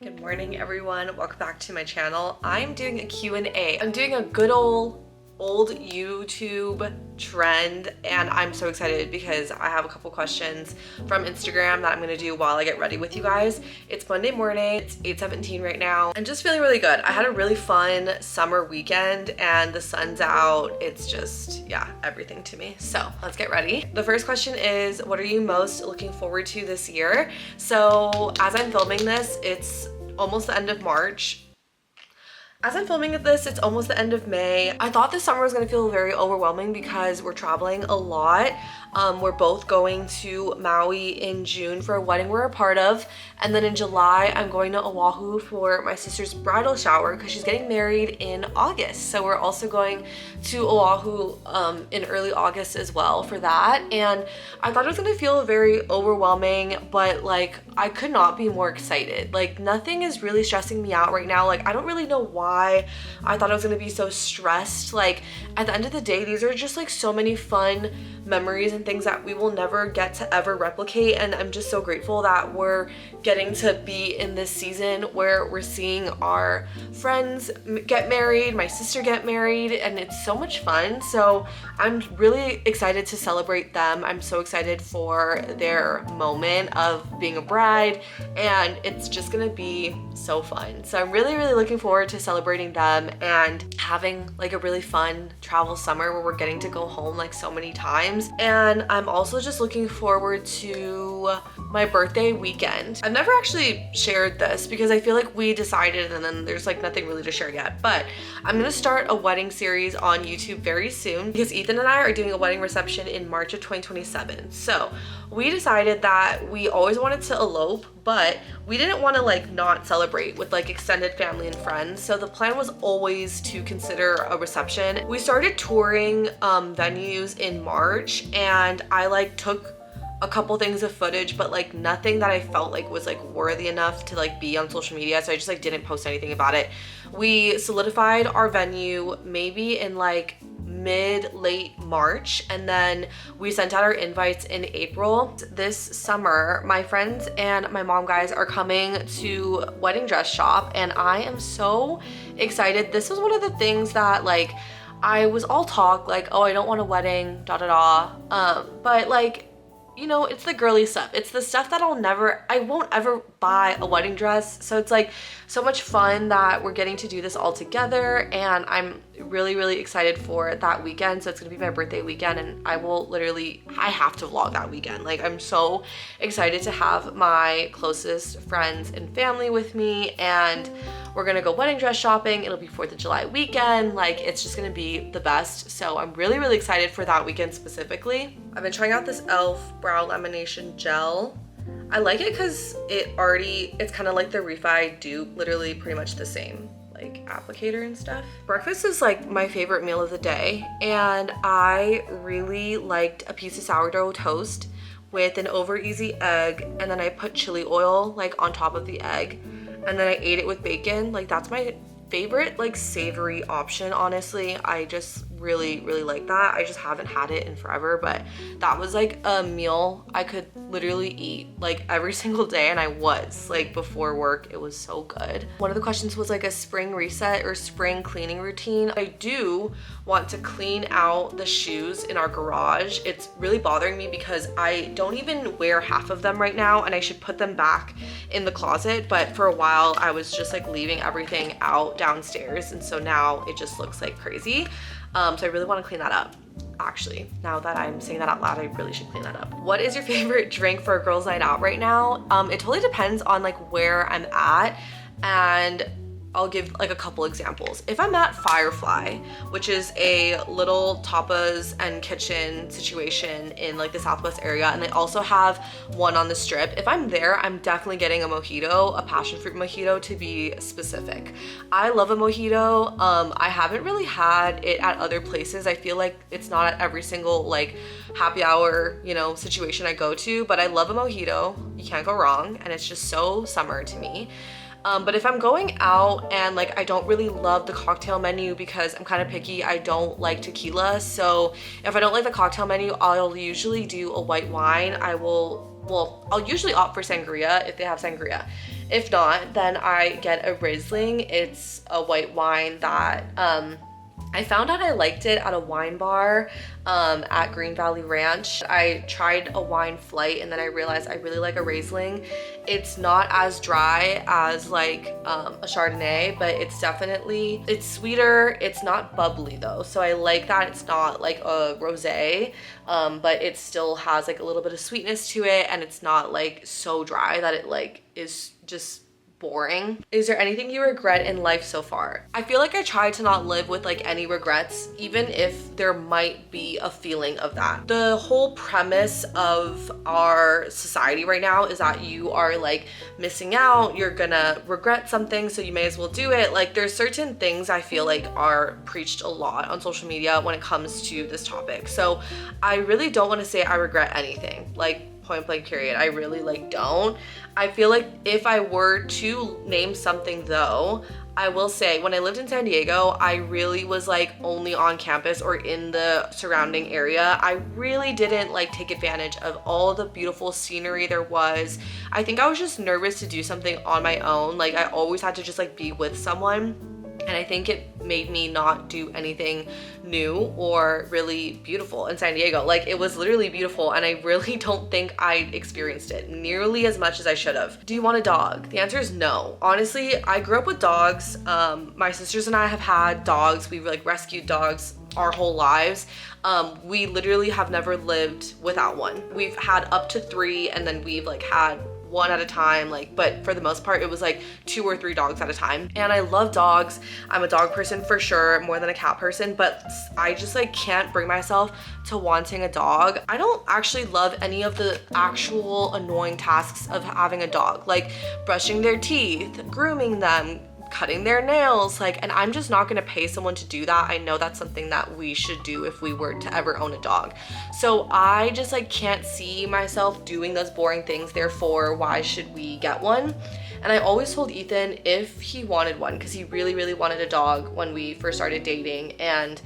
Good morning, everyone. Welcome back to my channel. I'm doing a Q&A. I'm doing a good old YouTube trend, and I'm so excited because I have a couple questions from Instagram that I'm gonna do while I get ready with you guys. It's Monday morning, it's 8:17 right now. I'm just feeling really good. I had a really fun summer weekend and the sun's out. It's just, yeah, everything to me. So let's get ready. The first question is, what are you most looking forward to this year? So as I'm filming this, it's almost the end of March. As I'm filming this, it's almost the end of May. I thought this summer was gonna feel very overwhelming because we're traveling a lot. We're both going to Maui in June for a wedding we're a part of. And then in July, I'm going to Oahu for my sister's bridal shower because she's getting married in August. So we're also going to Oahu in early August as well for that. And I thought it was gonna feel very overwhelming, but like I could not be more excited. Like nothing is really stressing me out right now. Like I don't really know why I thought I was gonna be so stressed. Like at the end of the day, these are just like so many fun memories and things that we will never get to ever replicate, and I'm just so grateful that we're getting to be in this season where we're seeing our friends get married, my sister get married, and it's so much fun. So I'm really excited to celebrate them. I'm so excited for their moment of being a bride, and it's just gonna be so fun. So I'm really looking forward to celebrating them and having like a really fun travel summer where we're getting to go home like so many times. And I'm also just looking forward to my birthday weekend. I've never actually shared this because I feel like we decided and then there's like nothing really to share yet, but I'm gonna start a wedding series on YouTube very soon because Ethan and I are doing a wedding reception in March of 2027. So we decided that we always wanted to elope, but we didn't want to like not celebrate with like extended family and friends. So the plan was always to consider a reception. We started touring venues in March, and I like took a couple things of footage, but like nothing that I felt like was like worthy enough to like be on social media. So I just like didn't post anything about it. We solidified our venue maybe in like late March, and then we sent out our invites in April. This summer, my friends and my mom guys are coming to Wedding Dress Shop, and I am so excited. This was one of the things that like I was all talk like, oh, I don't want a wedding, but like, you know, it's the girly stuff. It's the stuff that I won't ever buy a wedding dress. So it's like so much fun that we're getting to do this all together, and I'm really excited for that weekend. So it's gonna be my birthday weekend, and I have to vlog that weekend. Like I'm so excited to have my closest friends and family with me, and we're gonna go wedding dress shopping. It'll be 4th of July weekend. Like it's just gonna be the best. So I'm really excited for that weekend specifically. I've been trying out this e.l.f. brow lamination gel. I like it because it's kind of like the Refi dupe, literally pretty much the same like applicator and stuff. Breakfast is like my favorite meal of the day, and I really liked a piece of sourdough toast with an over easy egg, and then I put chili oil like on top of the egg, and then I ate it with bacon. Like that's my favorite like savory option, honestly. I just really like that. I just haven't had it in forever, but that was like a meal I could literally eat like every single day, and I was like before work. It was so good. One of the questions was like a spring reset or spring cleaning routine. I do want to clean out the shoes in our garage. It's really bothering me because I don't even wear half of them right now, and I should put them back in the closet, but for a while I was just like leaving everything out downstairs, and so now it just looks like crazy. So I really want to clean that up. Actually, now that I'm saying that out loud, I really should clean that up. What is your favorite drink for a girls' night out right now? It totally depends on like where I'm at, and I'll give like a couple examples. If I'm at Firefly, which is a little tapas and kitchen situation in like the Southwest area, and they also have one on the Strip, if I'm there, I'm definitely getting a mojito, a passion fruit mojito to be specific. I love a mojito. I haven't really had it at other places. I feel like it's not at every single like happy hour, you know, situation I go to, but I love a mojito. You can't go wrong, and it's just so summer to me. But if I'm going out and like I don't really love the cocktail menu because I'm kind of picky, I don't like tequila. So if I don't like the cocktail menu, I'll usually do a white wine. I'll usually opt for sangria if they have sangria. If not, then I get a Riesling. It's a white wine that I found out I liked it at a wine bar at Green Valley Ranch. I tried a wine flight and then I realized I really like a Riesling. It's not as dry as like a Chardonnay, but it's sweeter. It's not bubbly though. So I like that it's not like a rosé, but it still has like a little bit of sweetness to it, and it's not like so dry that it like is just boring. Is there anything you regret in life so far? I feel like I try to not live with like any regrets, even if there might be a feeling of that. The whole premise of our society right now is that you are like missing out, you're gonna regret something, so you may as well do it. Like there's certain things I feel like are preached a lot on social media when it comes to this topic. So I really don't want to say I regret anything. Like point blank period. I really like don't. I feel like if I were to name something though, I will say when I lived in San Diego, I really was like only on campus or in the surrounding area. I really didn't like take advantage of all the beautiful scenery there was. I think I was just nervous to do something on my own. Like I always had to just like be with someone. And I think it made me not do anything new or really beautiful in San Diego. Like it was literally beautiful, and I really don't think I experienced it nearly as much as I should have. Do you want a dog? The answer is no. Honestly, I grew up with dogs. My sisters and I have had dogs. We've like rescued dogs our whole lives. We literally have never lived without one. We've had up to 3, and then we've like had one at a time, like, but for the most part it was like 2 or 3 dogs at a time. And I love dogs. I'm a dog person for sure, more than a cat person, but I just like can't bring myself to wanting a dog. I don't actually love any of the actual annoying tasks of having a dog, like brushing their teeth, grooming them, cutting their nails, like, and I'm just not gonna pay someone to do that. I know that's something that we should do if we were to ever own a dog. So I just like can't see myself doing those boring things, therefore why should we get one? And I always told Ethan if he wanted one, because he really wanted a dog when we first started dating, and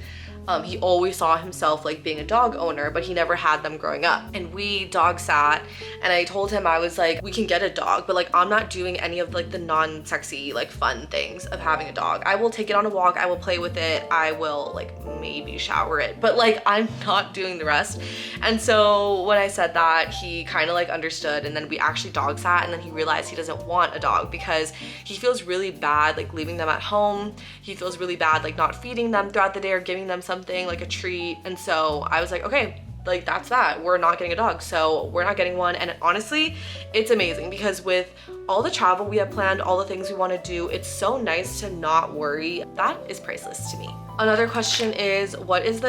he always saw himself like being a dog owner, but he never had them growing up. And we dog sat, and I told him, I was like, we can get a dog, but like I'm not doing any of like the non-sexy like fun things of having a dog. I will take it on a walk, I will play with it, I will like maybe shower it, but like I'm not doing the rest. And so when I said that, he kind of like understood, and then we actually dog sat, and then he realized he doesn't want a dog because he feels really bad like leaving them at home. He feels really bad like not feeding them throughout the day or giving them something like a treat. And so I was like, okay, like that's that. We're not getting a dog, so we're not getting one. And honestly, it's amazing because with all the travel we have planned, all the things we want to do, it's so nice to not worry. That is priceless to me. Another question is, what is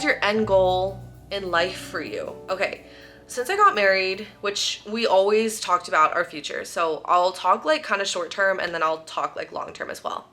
your end goal in life for you? Okay, since I got married, which we always talked about our future, so I'll talk like kind of short term and then I'll talk like long term as well.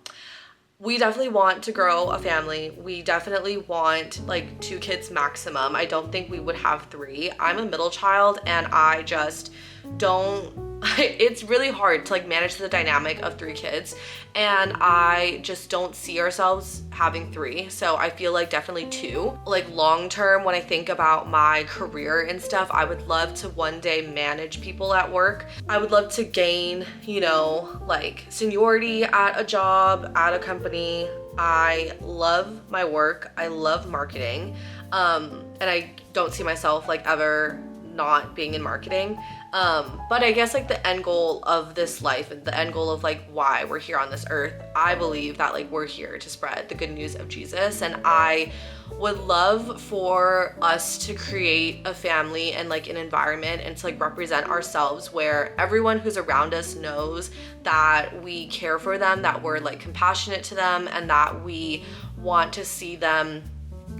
We definitely want to grow a family. We definitely want like 2 kids maximum. I don't think we would have 3. I'm a middle child, and I just don't, it's really hard to like manage the dynamic of 3 kids, and I just don't see ourselves having 3. So I feel like definitely 2. Like long term, when I think about my career and stuff, I would love to one day manage people at work. I would love to gain, you know, like seniority at a job, at a company. I love my work. I love marketing. And I don't see myself like ever not being in marketing. But I guess like the end goal of this life and the end goal of like why we're here on this earth, I believe that like we're here to spread the good news of Jesus. And I would love for us to create a family and like an environment and to like represent ourselves where everyone who's around us knows that we care for them, that we're like compassionate to them, and that we want to see them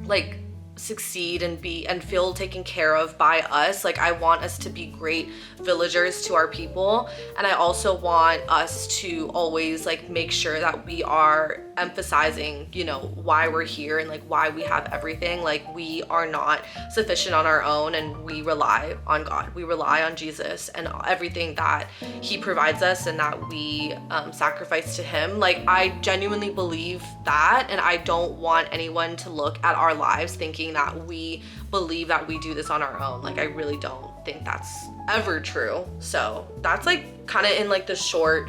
like succeed and be and feel taken care of by us. Like I want us to be great villagers to our people, and I also want us to always like make sure that we are emphasizing, you know, why we're here and like why we have everything. Like we are not sufficient on our own, and we rely on God. We rely on Jesus and everything that he provides us, and that we sacrifice to him. Like I genuinely believe that, and I don't want anyone to look at our lives thinking that we believe that we do this on our own. Like I really don't think think that's ever true. So that's like kind of in like the short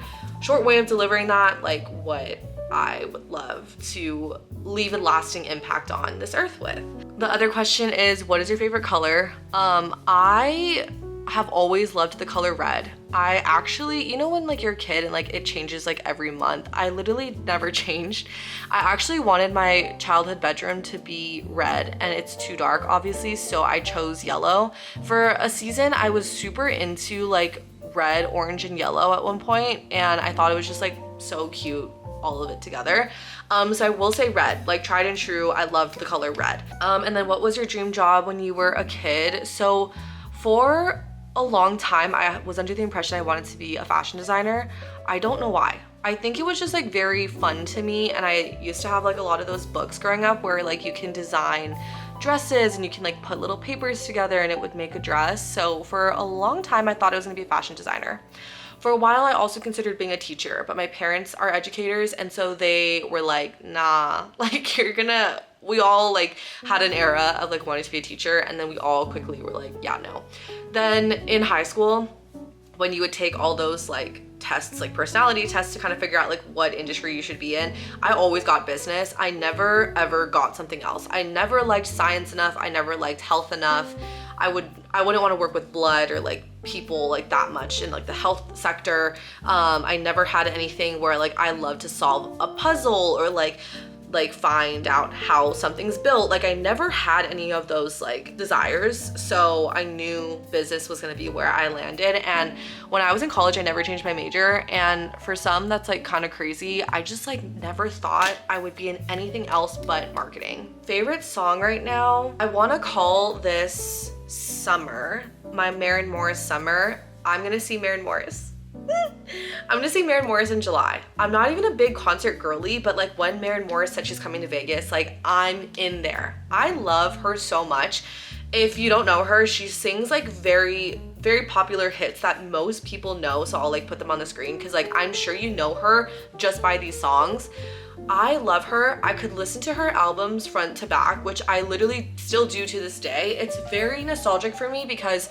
way of delivering that, like what I would love to leave a lasting impact on this earth with. The other question is, what is your favorite color? I have always loved the color red. I actually, you know when like you're a kid and like it changes like every month, I literally never changed. I actually wanted my childhood bedroom to be red and it's too dark obviously, so I chose yellow. For a season, I was super into like red, orange, and yellow at one point, and I thought it was just like so cute, all of it together. So I will say red, like tried and true. I loved the color red. And then what was your dream job when you were a kid? So for a long time, I was under the impression I wanted to be a fashion designer. I don't know why. I think it was just like very fun to me, and I used to have like a lot of those books growing up where like you can design dresses and you can like put little papers together and it would make a dress. So for a long time, I thought I was gonna be a fashion designer. For a while, I also considered being a teacher, but my parents are educators, and so they were like, nah, like we all like had an era of like wanting to be a teacher, and then we all quickly were like, yeah, no. Then in high school, when you would take all those like tests, like personality tests to kind of figure out like what industry you should be in, I always got business. I never ever got something else. I never liked science enough. I never liked health enough. I wouldn't want to work with blood or like people like that much in like the health sector. I never had anything where like I love to solve a puzzle or like find out how something's built. Like I never had any of those like desires. So I knew business was gonna be where I landed. And when I was in college, I never changed my major. And for some, that's like kind of crazy. I just like never thought I would be in anything else but marketing. Favorite song right now? I wanna call this Summer, my Maren Morris Summer. I'm gonna see Maren Morris. I'm gonna see Maren Morris in July. I'm not even a big concert girly, but like when Maren Morris said she's coming to Vegas, like I'm in there. I love her so much. If you don't know her, she sings like very popular hits that most people know, so I'll like put them on the screen because like I'm sure you know her just by these songs. I love her. I could listen to her albums front to back, which I literally still do to this day. It's very nostalgic for me because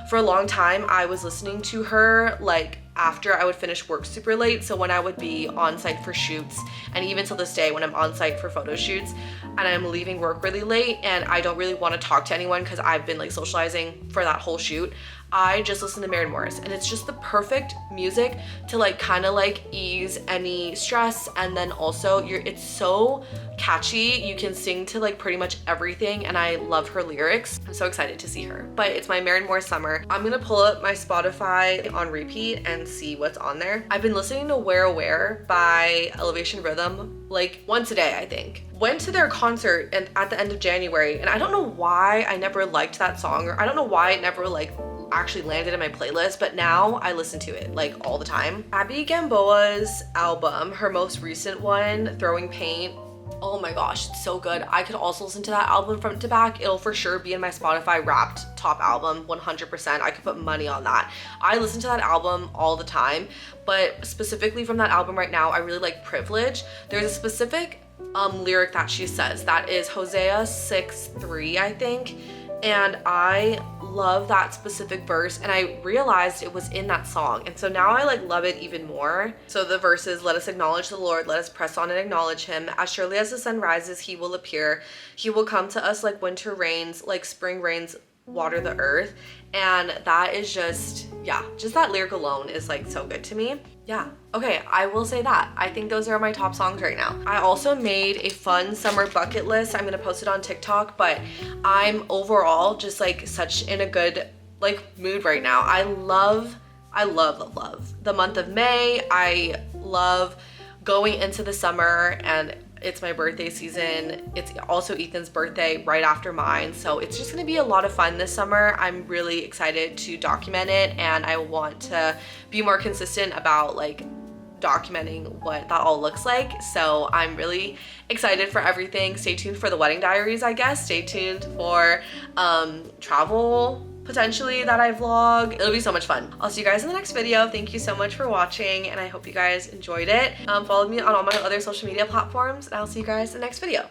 for a long time I was listening to her like after I would finish work super late. So when I would be on site for shoots, and even till this day when I'm on site for photo shoots and I'm leaving work really late and I don't really want to talk to anyone because I've been like socializing for that whole shoot, I just listen to Maren Morris, and it's just the perfect music to like kind of like ease any stress. And then also it's so catchy. You can sing to like pretty much everything, and I love her lyrics. I'm so excited to see her. But it's my Maren Morris Summer. I'm gonna pull up my Spotify on repeat and see what's on there. I've been listening to Where Aware by Elevation Rhythm like once a day, I think. Went to their concert and at the end of January, and I don't know why I never liked that song, or I don't know why it never like actually landed in my playlist, but now I listen to it like all the time. Abby Gamboa's album, her most recent one, Throwing Paint, oh my gosh, it's so good. I could also listen to that album front to back. It'll for sure be in my Spotify Wrapped top album, 100%. I could put money on that. I listen to that album all the time, but specifically from that album right now, I really like Privilege. There's a specific lyric that she says that is Hosea 6:3, I think, and I love that specific verse, and I realized it was in that song, and so now I like love it even more. So the verse is, let us acknowledge the Lord, let us press on and acknowledge him. As surely as the sun rises, he will appear. He will come to us like winter rains, like spring rains water the earth. And that is just, yeah, just that lyric alone is like so good to me. Yeah, okay, I will say that. I think those are my top songs right now. I also made a fun summer bucket list. I'm gonna post it on TikTok, but I'm overall just like such in a good like mood right now. I love the month of May. I love going into the summer, and it's my birthday season. It's also Ethan's birthday right after mine. So it's just gonna be a lot of fun this summer. I'm really excited to document it, and I want to be more consistent about like documenting what that all looks like. So I'm really excited for everything. Stay tuned for the wedding diaries, I guess. Stay tuned for travel potentially that I vlog. It'll be so much fun. I'll see you guys in the next video. Thank you so much for watching, and I hope you guys enjoyed it. Follow me on all my other social media platforms, and I'll see you guys in the next video.